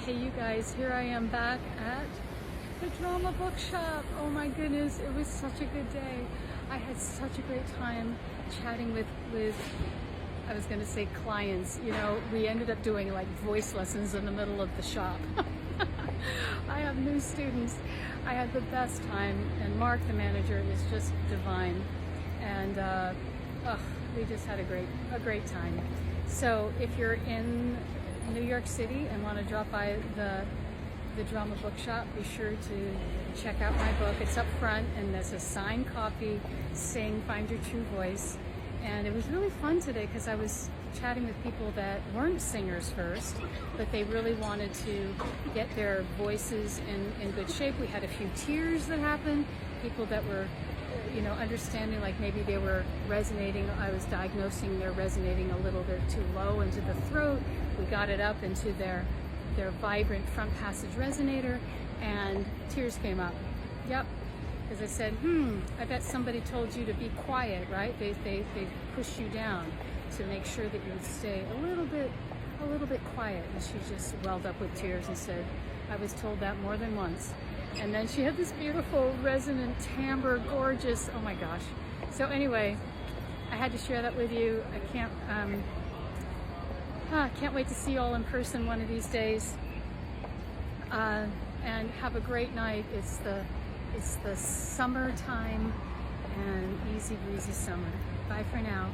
Hey you guys, here I am back at the Drama Bookshop. Oh my goodness, it was such a good day. I had such a great time chatting with I was gonna say clients. You know, we ended up doing like voice lessons in the middle of the shop. I have new students. I had the best time, and Mark, the manager, is just divine. And we just had a great time. So if you're in New York City and want to drop by the Drama Bookshop, be sure to check out my book. It's up front, and there's a signed copy, Sing, Find Your True Voice. And it was really fun today because I was chatting with people that weren't singers first, but they really wanted to get their voices in good shape. We had a few tears that happened, people that were understanding, like maybe they were resonating. I was diagnosing they're resonating a little bit too low into the throat. We got it up into their vibrant front passage resonator, and tears came up. Yep, because I said, I bet somebody told you to be quiet, right? They pushed you down to make sure that you would stay a little bit quiet. And she just welled up with tears and said, I was told that more than once. And then she had this beautiful resonant timbre, gorgeous, oh my gosh. So anyway, I had to share that with you. I can't wait to see you all in person one of these days. And have a great night. It's the summertime and easy breezy summer. Bye for now.